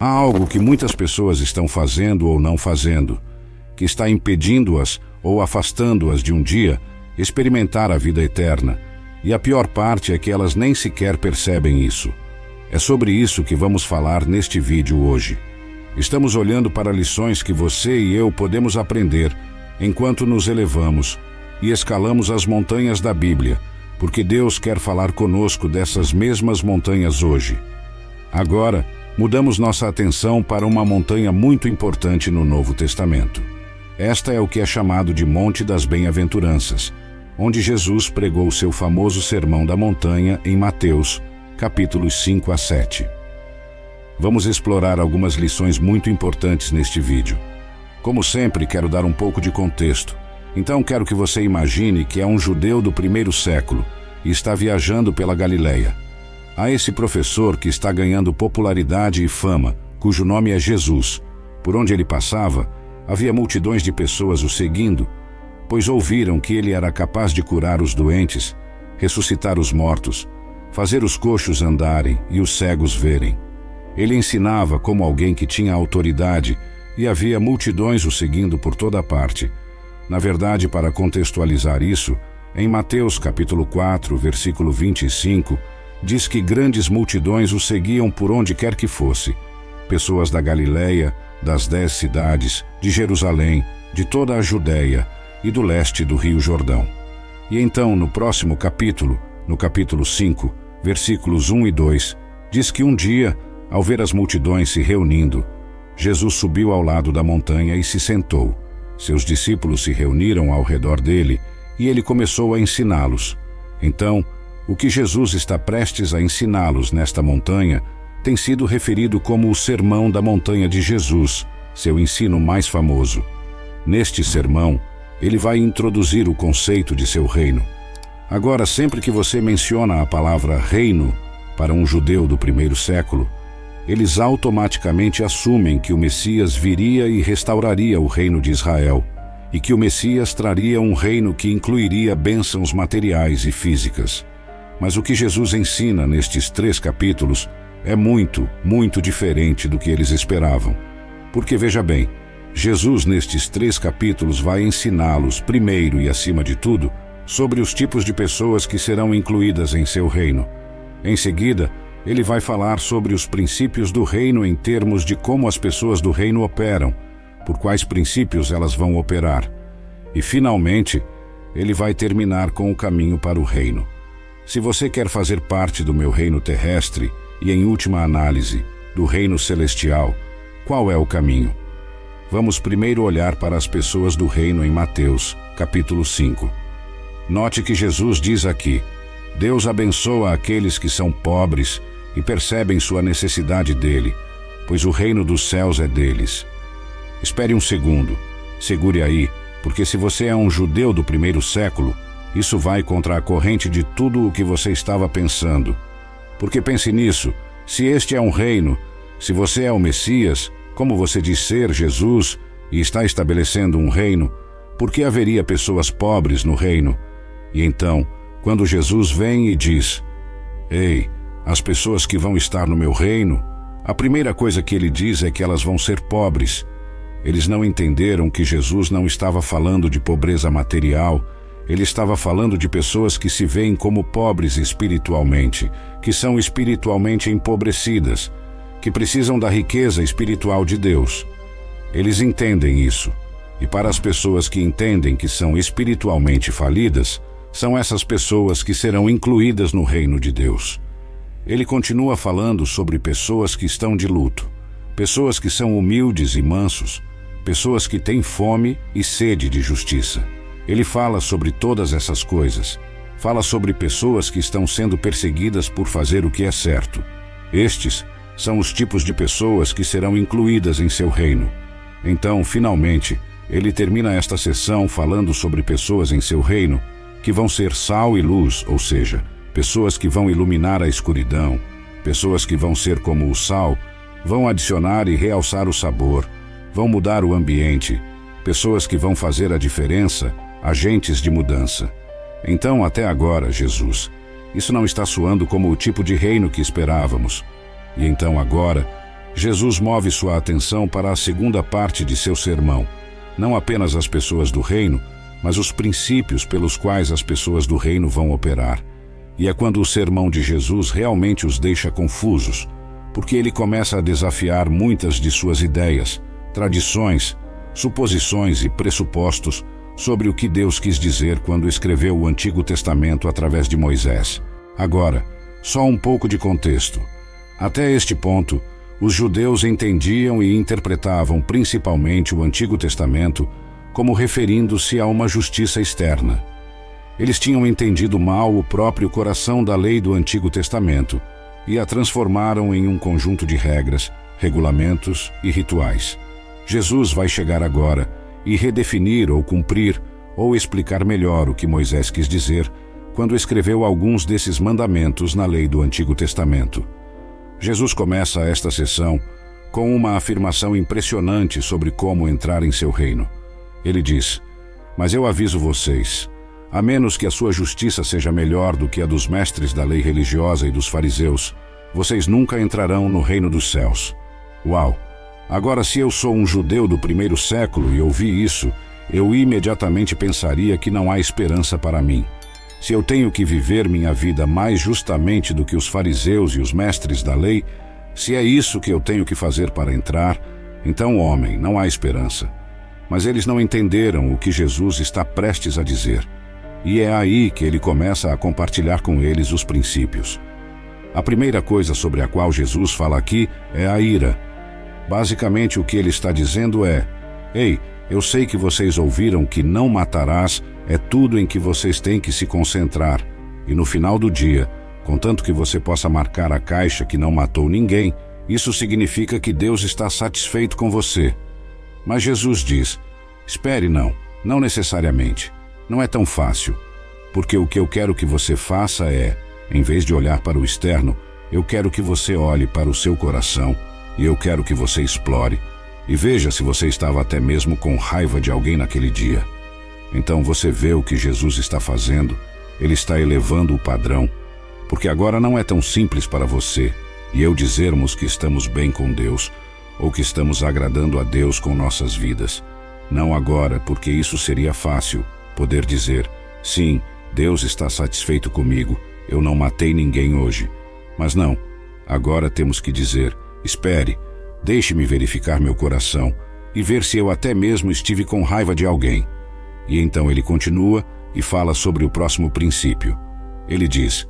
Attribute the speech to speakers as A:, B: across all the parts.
A: Há algo que muitas pessoas estão fazendo ou não fazendo, que está impedindo-as ou afastando-as de um dia experimentar a vida eterna, e a pior parte é que elas nem sequer percebem isso. É sobre isso que vamos falar neste vídeo hoje. Estamos olhando para lições que você e eu podemos aprender enquanto nos elevamos e escalamos as montanhas da Bíblia, porque Deus quer falar conosco dessas mesmas montanhas hoje. Agora, mudamos nossa atenção para uma montanha muito importante no Novo Testamento. Esta é o que é chamado de Monte das Bem-aventuranças, onde Jesus pregou seu famoso Sermão da Montanha em Mateus, capítulos 5 a 7. Vamos explorar algumas lições muito importantes neste vídeo. Como sempre, quero dar um pouco de contexto. Então quero que você imagine que é um judeu do primeiro século e está viajando pela Galileia. Há esse professor que está ganhando popularidade e fama, cujo nome é Jesus. Por onde ele passava, havia multidões de pessoas o seguindo, pois ouviram que ele era capaz de curar os doentes, ressuscitar os mortos, fazer os coxos andarem e os cegos verem. Ele ensinava como alguém que tinha autoridade e havia multidões o seguindo por toda parte. Na verdade, para contextualizar isso, em Mateus capítulo 4, versículo 25, diz que grandes multidões o seguiam por onde quer que fosse. Pessoas da Galileia, das 10 cidades, de Jerusalém, de toda a Judéia e do leste do Rio Jordão. E então, no próximo capítulo, no capítulo 5, versículos 1 e 2, diz que um dia, ao ver as multidões se reunindo, Jesus subiu ao lado da montanha e se sentou. Seus discípulos se reuniram ao redor dele e ele começou a ensiná-los. Então, o que Jesus está prestes a ensiná-los nesta montanha tem sido referido como o Sermão da Montanha de Jesus, seu ensino mais famoso. Neste sermão, ele vai introduzir o conceito de seu reino. Agora, sempre que você menciona a palavra reino para um judeu do primeiro século, eles automaticamente assumem que o Messias viria e restauraria o reino de Israel, e que o Messias traria um reino que incluiria bênçãos materiais e físicas. Mas o que Jesus ensina nestes 3 capítulos é muito, muito diferente do que eles esperavam. Porque veja bem, Jesus nestes 3 capítulos vai ensiná-los, primeiro e acima de tudo, sobre os tipos de pessoas que serão incluídas em seu reino. Em seguida, ele vai falar sobre os princípios do reino em termos de como as pessoas do reino operam, por quais princípios elas vão operar. E, finalmente, ele vai terminar com o caminho para o reino. Se você quer fazer parte do meu reino terrestre e, em última análise, do reino celestial, qual é o caminho? Vamos primeiro olhar para as pessoas do reino em Mateus, capítulo 5. Note que Jesus diz aqui: Deus abençoa aqueles que são pobres e percebem sua necessidade dele, pois o reino dos céus é deles. Espere um segundo, segure aí, porque se você é um judeu do primeiro século, isso vai contra a corrente de tudo o que você estava pensando. Porque pense nisso, se este é um reino, se você é o Messias, como você diz ser Jesus, e está estabelecendo um reino, por que haveria pessoas pobres no reino? E então, quando Jesus vem e diz: Ei, as pessoas que vão estar no meu reino, a primeira coisa que ele diz é que elas vão ser pobres. Eles não entenderam que Jesus não estava falando de pobreza material, ele estava falando de pessoas que se veem como pobres espiritualmente, que são espiritualmente empobrecidas, que precisam da riqueza espiritual de Deus. Eles entendem isso. E para as pessoas que entendem que são espiritualmente falidas, são essas pessoas que serão incluídas no reino de Deus. Ele continua falando sobre pessoas que estão de luto, pessoas que são humildes e mansos, pessoas que têm fome e sede de justiça. Ele fala sobre todas essas coisas. Fala sobre pessoas que estão sendo perseguidas por fazer o que é certo. Estes são os tipos de pessoas que serão incluídas em seu reino. Então, finalmente, ele termina esta sessão falando sobre pessoas em seu reino que vão ser sal e luz, ou seja, pessoas que vão iluminar a escuridão, pessoas que vão ser como o sal, vão adicionar e realçar o sabor, vão mudar o ambiente, pessoas que vão fazer a diferença, agentes de mudança. Então, até agora, Jesus, isso não está soando como o tipo de reino que esperávamos. E então agora, Jesus move sua atenção para a segunda parte de seu sermão, não apenas as pessoas do reino, mas os princípios pelos quais as pessoas do reino vão operar. E é quando o sermão de Jesus realmente os deixa confusos, porque ele começa a desafiar muitas de suas ideias, tradições, suposições e pressupostos sobre o que Deus quis dizer quando escreveu o Antigo Testamento através de Moisés. Agora, só um pouco de contexto. Até este ponto, os judeus entendiam e interpretavam principalmente o Antigo Testamento como referindo-se a uma justiça externa. Eles tinham entendido mal o próprio coração da lei do Antigo Testamento e a transformaram em um conjunto de regras, regulamentos e rituais. Jesus vai chegar agora e redefinir ou cumprir ou explicar melhor o que Moisés quis dizer quando escreveu alguns desses mandamentos na lei do Antigo Testamento. Jesus começa esta sessão com uma afirmação impressionante sobre como entrar em seu reino. Ele diz: "Mas eu aviso vocês, a menos que a sua justiça seja melhor do que a dos mestres da lei religiosa e dos fariseus, vocês nunca entrarão no reino dos céus." Uau! Agora, se eu sou um judeu do primeiro século e ouvi isso, eu imediatamente pensaria que não há esperança para mim. Se eu tenho que viver minha vida mais justamente do que os fariseus e os mestres da lei, se é isso que eu tenho que fazer para entrar, então, homem, não há esperança. Mas eles não entenderam o que Jesus está prestes a dizer. E é aí que ele começa a compartilhar com eles os princípios. A primeira coisa sobre a qual Jesus fala aqui é a ira. Basicamente, o que ele está dizendo é: "Ei, eu sei que vocês ouviram que não matarás é tudo em que vocês têm que se concentrar. E no final do dia, contanto que você possa marcar a caixa que não matou ninguém, isso significa que Deus está satisfeito com você." Mas Jesus diz: "Espere, não necessariamente. Não é tão fácil. Porque o que eu quero que você faça é, em vez de olhar para o externo, eu quero que você olhe para o seu coração e eu quero que você explore e veja se você estava até mesmo com raiva de alguém naquele dia." Então você vê o que Jesus está fazendo. Ele está elevando o padrão, porque agora não é tão simples para você e eu dizermos que estamos bem com Deus ou que estamos agradando a Deus com nossas vidas. Não agora, porque isso seria fácil, poder dizer: "Sim, Deus está satisfeito comigo, eu não matei ninguém hoje." Mas não, agora temos que dizer: "Espere, deixe-me verificar meu coração e ver se eu até mesmo estive com raiva de alguém." E então ele continua e fala sobre o próximo princípio. Ele diz: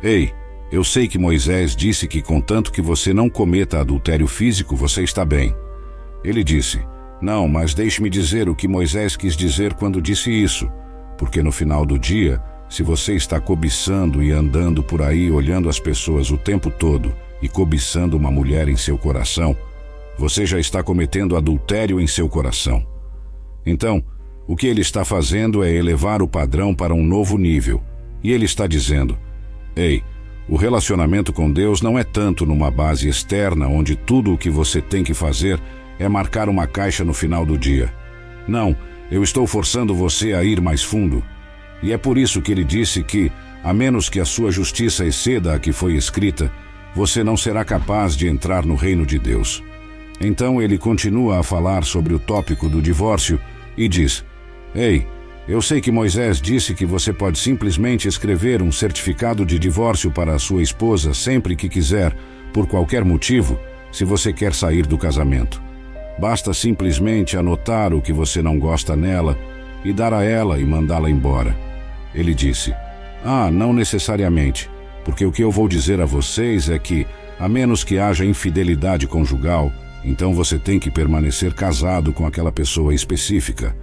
A: "Ei, eu sei que Moisés disse que contanto que você não cometa adultério físico, você está bem." Ele disse: "Não, mas deixe-me dizer o que Moisés quis dizer quando disse isso, porque no final do dia, se você está cobiçando e andando por aí olhando as pessoas o tempo todo e cobiçando uma mulher em seu coração, você já está cometendo adultério em seu coração." Então, o que ele está fazendo é elevar o padrão para um novo nível. E ele está dizendo: "Ei, o relacionamento com Deus não é tanto numa base externa onde tudo o que você tem que fazer é marcar uma caixa no final do dia. Não, eu estou forçando você a ir mais fundo." E é por isso que ele disse que, a menos que a sua justiça exceda a que foi escrita, você não será capaz de entrar no reino de Deus. Então ele continua a falar sobre o tópico do divórcio e diz: "Ei, eu sei que Moisés disse que você pode simplesmente escrever um certificado de divórcio para a sua esposa sempre que quiser, por qualquer motivo, se você quer sair do casamento. Basta simplesmente anotar o que você não gosta nela e dar a ela e mandá-la embora." Ele disse: "Ah, não necessariamente, porque o que eu vou dizer a vocês é que, a menos que haja infidelidade conjugal, então você tem que permanecer casado com aquela pessoa específica.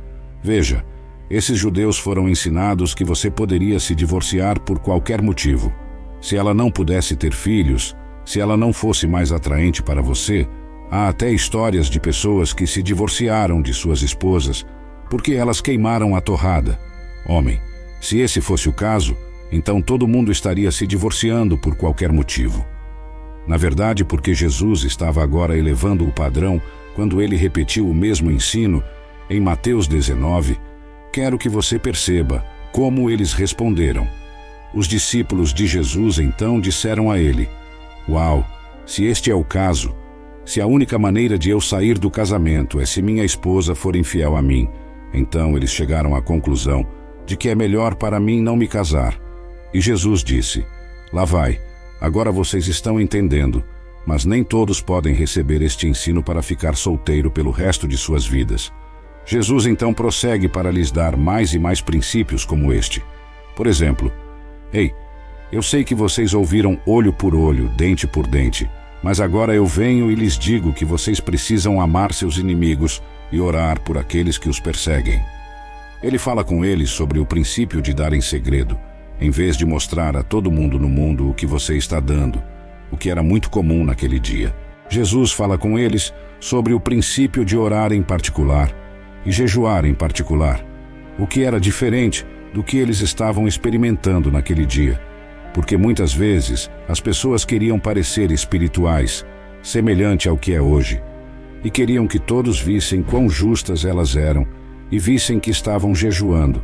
A: Veja, esses judeus foram ensinados que você poderia se divorciar por qualquer motivo. Se ela não pudesse ter filhos, se ela não fosse mais atraente para você, há até histórias de pessoas que se divorciaram de suas esposas porque elas queimaram a torrada. Homem, se esse fosse o caso, então todo mundo estaria se divorciando por qualquer motivo." Na verdade, porque Jesus estava agora elevando o padrão quando ele repetiu o mesmo ensino em Mateus 19, quero que você perceba como eles responderam. Os discípulos de Jesus então disseram a ele: "Uau, se este é o caso, Se a única maneira de eu sair do casamento é se minha esposa for infiel a mim, então eles chegaram à conclusão de que é melhor para mim não me casar. E Jesus disse: lá vai, agora vocês estão entendendo, mas nem todos podem receber este ensino para ficar solteiro pelo resto de suas vidas. Jesus então prossegue para lhes dar mais e mais princípios como este. Por exemplo, ei, eu sei que vocês ouviram olho por olho, dente por dente, mas agora eu venho e lhes digo que vocês precisam amar seus inimigos e orar por aqueles que os perseguem. Ele fala com eles sobre o princípio de dar em segredo, em vez de mostrar a todo mundo no mundo o que você está dando, o que era muito comum naquele dia. Jesus fala com eles sobre o princípio de orar em particular e jejuar em particular, o que era diferente do que eles estavam experimentando naquele dia, porque muitas vezes as pessoas queriam parecer espirituais, semelhante ao que é hoje, e queriam que todos vissem quão justas elas eram e vissem que estavam jejuando.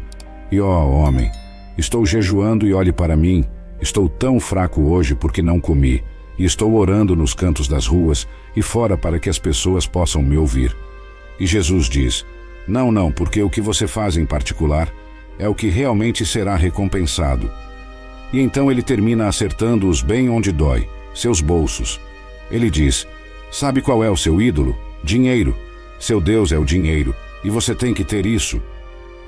A: E ó, homem, estou jejuando e olhe para mim, estou tão fraco hoje porque não comi, e estou orando nos cantos das ruas e fora para que as pessoas possam me ouvir. E Jesus diz: não, porque o que você faz em particular é o que realmente será recompensado. E então ele termina acertando-os bem onde dói, seus bolsos. Ele diz: sabe qual é o seu ídolo? Dinheiro. Seu Deus é o dinheiro, e você tem que ter isso.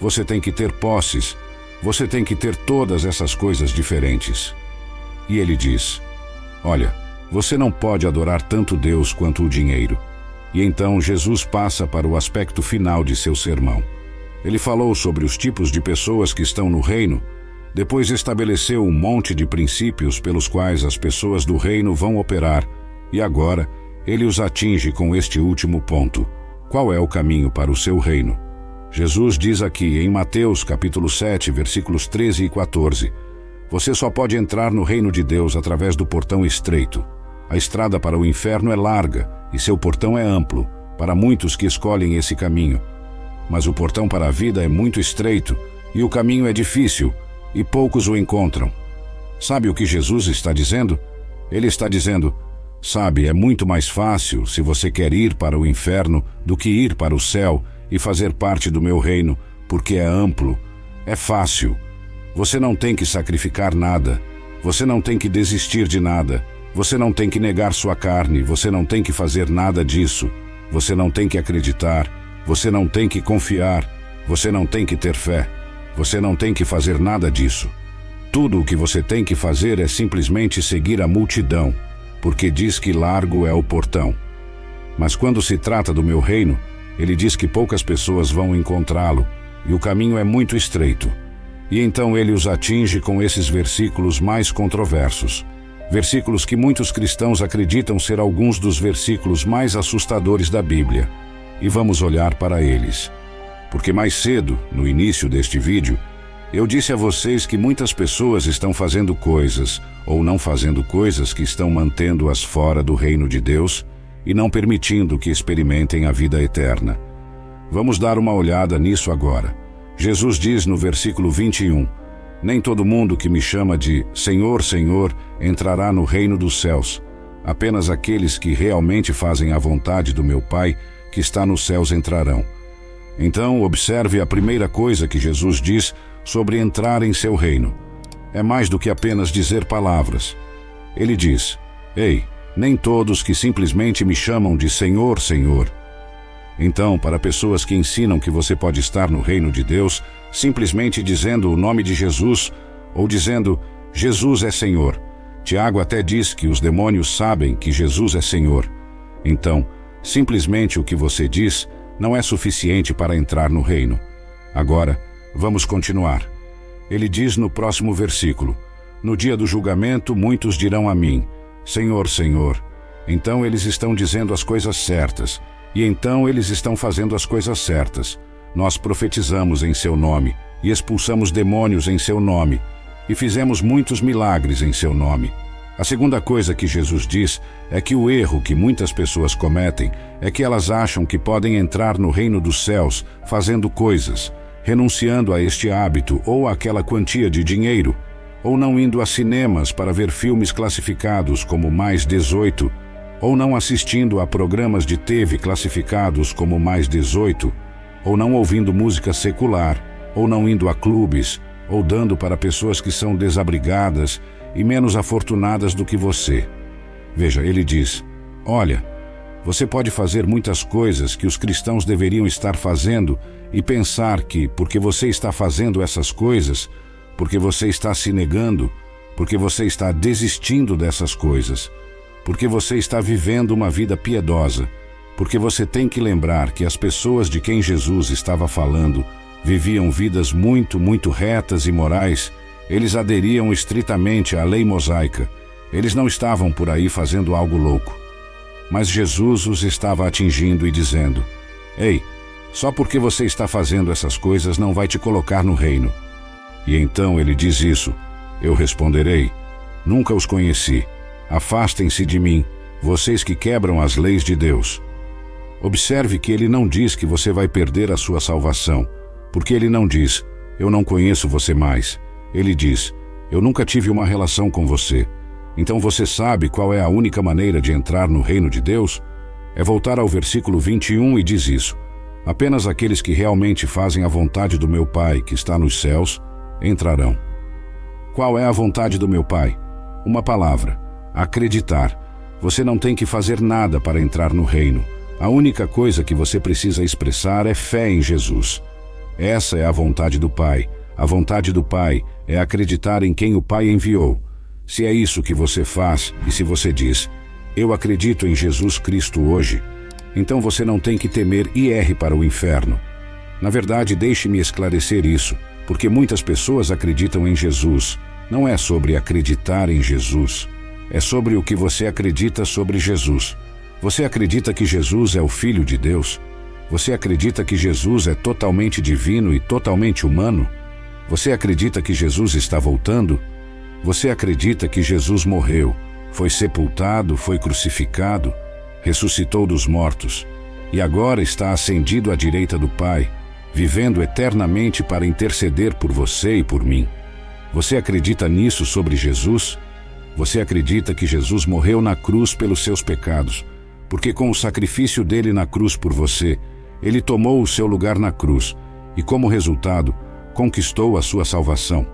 A: Você tem que ter posses. Você tem que ter todas essas coisas diferentes. E ele diz: olha, você não pode adorar tanto Deus quanto o dinheiro. E então Jesus passa para o aspecto final de seu sermão. Ele falou sobre os tipos de pessoas que estão no reino, depois estabeleceu um monte de princípios pelos quais as pessoas do reino vão operar, e agora ele os atinge com este último ponto: qual é o caminho para o seu reino? Jesus diz aqui em Mateus capítulo 7, versículos 13 e 14, você só pode entrar no reino de Deus através do portão estreito. A estrada para o inferno é larga e seu portão é amplo, para muitos que escolhem esse caminho. Mas o portão para a vida é muito estreito e o caminho é difícil e poucos o encontram. Sabe o que Jesus está dizendo? Ele está dizendo: sabe, é muito mais fácil, se você quer ir para o inferno, do que ir para o céu e fazer parte do meu reino, porque é amplo, é fácil. Você não tem que sacrificar nada, você não tem que desistir de nada, você não tem que negar sua carne, você não tem que fazer nada disso, você não tem que acreditar, você não tem que confiar, você não tem que ter fé, você não tem que fazer nada disso. Tudo o que você tem que fazer é simplesmente seguir a multidão, porque diz que largo é o portão. Mas quando se trata do meu reino, ele diz que poucas pessoas vão encontrá-lo, e o caminho é muito estreito. E então ele os atinge com esses versículos mais controversos, versículos que muitos cristãos acreditam ser alguns dos versículos mais assustadores da Bíblia. E vamos olhar para eles. Porque mais cedo, no início deste vídeo, eu disse a vocês que muitas pessoas estão fazendo coisas, ou não fazendo coisas que estão mantendo-as fora do reino de Deus e não permitindo que experimentem a vida eterna. Vamos dar uma olhada nisso agora. Jesus diz no versículo 21, nem todo mundo que me chama de Senhor, Senhor, entrará no reino dos céus. Apenas aqueles que realmente fazem a vontade do meu Pai, que está nos céus, entrarão. Então, observe a primeira coisa que Jesus diz sobre entrar em seu reino. É mais do que apenas dizer palavras. Ele diz: ei, nem todos que simplesmente me chamam de Senhor, Senhor. Então, para pessoas que ensinam que você pode estar no reino de Deus simplesmente dizendo o nome de Jesus ou dizendo Jesus é Senhor, Tiago até diz que os demônios sabem que Jesus é Senhor. Então, simplesmente o que você diz não é suficiente para entrar no reino. Agora, vamos continuar. Ele diz no próximo versículo: no dia do julgamento muitos dirão a mim, Senhor, Senhor. Então eles estão dizendo as coisas certas, e então eles estão fazendo as coisas certas. Nós profetizamos em seu nome, e expulsamos demônios em seu nome, e fizemos muitos milagres em seu nome. A segunda coisa que Jesus diz é que o erro que muitas pessoas cometem é que elas acham que podem entrar no reino dos céus fazendo coisas, renunciando a este hábito ou àquela quantia de dinheiro, ou não indo a cinemas para ver filmes classificados como mais 18, ou não assistindo a programas de TV classificados como mais 18, ou não ouvindo música secular, ou não indo a clubes, ou dando para pessoas que são desabrigadas e menos afortunadas do que você. Veja, ele diz: olha, você pode fazer muitas coisas que os cristãos deveriam estar fazendo e pensar que, porque você está fazendo essas coisas, porque você está se negando, porque você está desistindo dessas coisas, porque você está vivendo uma vida piedosa, porque você tem que lembrar que as pessoas de quem Jesus estava falando viviam vidas muito retas e morais. Eles aderiam estritamente à lei mosaica. Eles não estavam por aí fazendo algo louco. Mas Jesus os estava atingindo e dizendo: ei, só porque você está fazendo essas coisas não vai te colocar no reino. E então ele diz isso: eu responderei: nunca os conheci. Afastem-se de mim, vocês que quebram as leis de Deus. Observe que ele não diz que você vai perder a sua salvação, porque ele não diz: eu não conheço você mais. Ele diz: eu nunca tive uma relação com você. Então você sabe qual é a única maneira de entrar no reino de Deus? É voltar ao versículo 21 e diz isso: apenas aqueles que realmente fazem a vontade do meu Pai que está nos céus entrarão. Qual é a vontade do meu Pai? Uma palavra: acreditar. Você não tem que fazer nada para entrar no reino. A única coisa que você precisa expressar é fé em Jesus. Essa é a vontade do Pai. A vontade do Pai é acreditar em quem o Pai enviou. Se é isso que você faz, e se você diz: eu acredito em Jesus Cristo hoje, então você não tem que temer ir para o inferno. Na verdade, deixe-me esclarecer isso, porque muitas pessoas acreditam em Jesus. Não é sobre acreditar em Jesus, é sobre o que você acredita sobre Jesus. Você acredita que Jesus é o Filho de Deus? Você acredita que Jesus é totalmente divino e totalmente humano? Você acredita que Jesus está voltando? Você acredita que Jesus morreu, foi sepultado, foi crucificado, ressuscitou dos mortos e agora está ascendido à direita do Pai, vivendo eternamente para interceder por você e por mim? Você acredita nisso sobre Jesus? Você acredita que Jesus morreu na cruz pelos seus pecados, porque com o sacrifício dele na cruz por você, ele tomou o seu lugar na cruz e, como resultado, conquistou a sua salvação?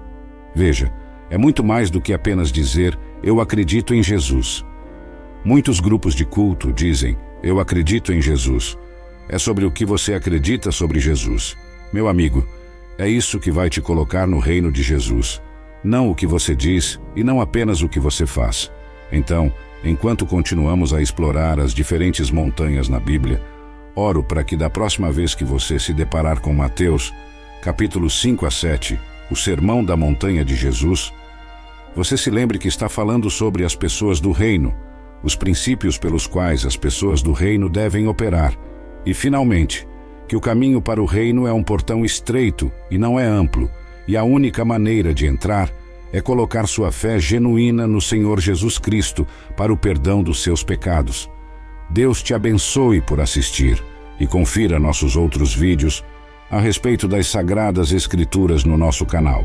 A: Veja, é muito mais do que apenas dizer: eu acredito em Jesus. Muitos grupos de culto dizem: eu acredito em Jesus. É sobre o que você acredita sobre Jesus. Meu amigo, é isso que vai te colocar no reino de Jesus. Não o que você diz e não apenas o que você faz. Então, enquanto continuamos a explorar as diferentes montanhas na Bíblia, oro para que da próxima vez que você se deparar com Mateus, capítulos 5 a 7, o Sermão da Montanha de Jesus, você se lembre que está falando sobre as pessoas do reino, os princípios pelos quais as pessoas do reino devem operar, e finalmente, que o caminho para o reino é um portão estreito e não é amplo, e a única maneira de entrar é colocar sua fé genuína no Senhor Jesus Cristo para o perdão dos seus pecados. Deus te abençoe por assistir e confira nossos outros vídeos a respeito das Sagradas Escrituras no nosso canal.